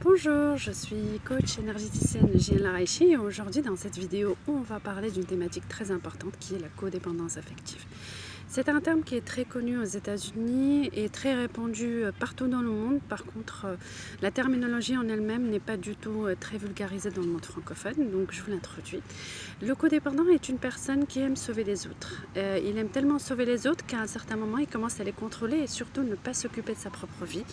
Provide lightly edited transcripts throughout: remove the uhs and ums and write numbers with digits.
Bonjour, je suis coach énergéticienne Jian Laraichi et aujourd'hui dans cette vidéo on va parler d'une thématique très importante qui est la codépendance affective. C'est un terme qui est très connu aux États-Unis et très répandu partout dans le monde. Par contre, la terminologie en elle-même n'est pas du tout très vulgarisée dans le monde francophone, donc je vous l'introduis. Le codépendant est une personne qui aime sauver les autres. Il aime tellement sauver les autres qu'à un certain moment, il commence à les contrôler et surtout ne pas s'occuper de sa propre vie.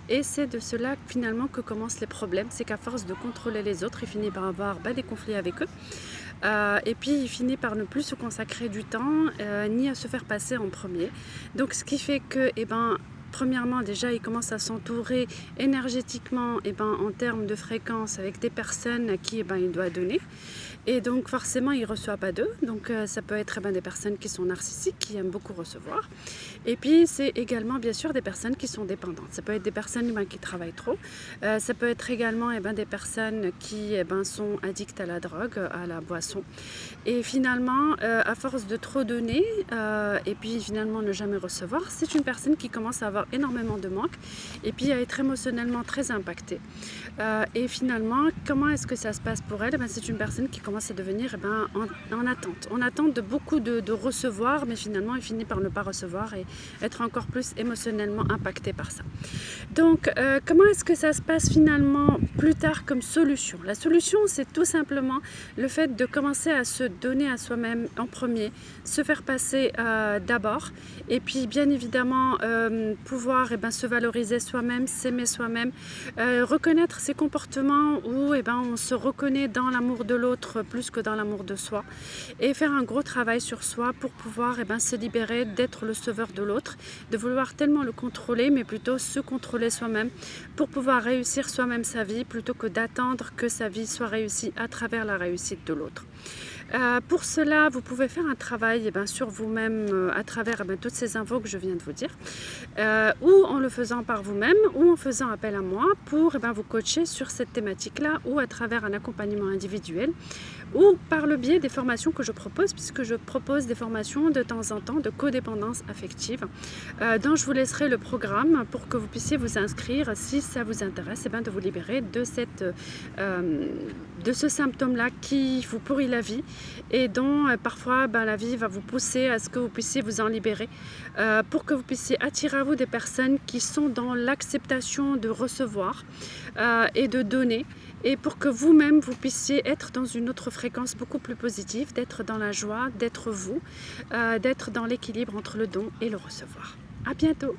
Et c'est de cela finalement que commencent les problèmes. C'est qu'à force de contrôler les autres, il finit par avoir des conflits avec eux. Et puis il finit par ne plus se consacrer du temps ni à se faire passer en premier. Donc ce qui fait que, premièrement, déjà, il commence à s'entourer énergétiquement en termes de fréquence avec des personnes à qui il doit donner. Et donc forcément, il ne reçoit pas d'eux. Donc ça peut être des personnes qui sont narcissiques, qui aiment beaucoup recevoir. Et puis c'est également bien sûr des personnes qui sont dépendantes. Ça peut être des personnes qui travaillent trop. Ça peut être également des personnes qui sont addictes à la drogue, à la boisson. Et finalement, à force de trop donner et puis finalement ne jamais recevoir, c'est une personne qui commence à avoir énormément de manque et puis à être émotionnellement très impactée. Et finalement, comment est-ce que ça se passe pour elle? C'est une personne qui commence à devenir en attente. On attend de beaucoup de recevoir, mais finalement, elle finit par ne pas recevoir et être encore plus émotionnellement impactée par ça. Donc, comment est-ce que ça se passe finalement plus tard comme solution? La solution, c'est tout simplement le fait de commencer à se donner à soi-même en premier, se faire passer d'abord, et puis bien évidemment pouvoir se valoriser soi-même, s'aimer soi-même, reconnaître ses comportements où on se reconnaît dans l'amour de l'autre plus que dans l'amour de soi, et faire un gros travail sur soi pour pouvoir se libérer d'être le sauveur de l'autre, de vouloir tellement le contrôler, mais plutôt se contrôler soi-même pour pouvoir réussir soi-même sa vie plutôt que d'attendre que sa vie soit réussie à travers la réussite de l'autre. Pour cela, vous pouvez faire un travail sur vous-même à travers toutes ces infos que je viens de vous dire, ou en le faisant par vous-même, ou en faisant appel à moi pour vous coacher sur cette thématique-là, ou à travers un accompagnement individuel, ou par le biais des formations que je propose, puisque je propose des formations de temps en temps de codépendance affective, dont je vous laisserai le programme pour que vous puissiez vous inscrire si ça vous intéresse, de vous libérer de ce symptôme-là qui vous pourrit la vie et dont parfois la vie va vous pousser à ce que vous puissiez vous en libérer pour que vous puissiez attirer à vous des personnes qui sont dans l'acceptation de recevoir et de donner, et pour que vous-même vous puissiez être dans une autre fréquence beaucoup plus positive, d'être dans la joie, d'être vous, d'être dans l'équilibre entre le don et le recevoir. À bientôt!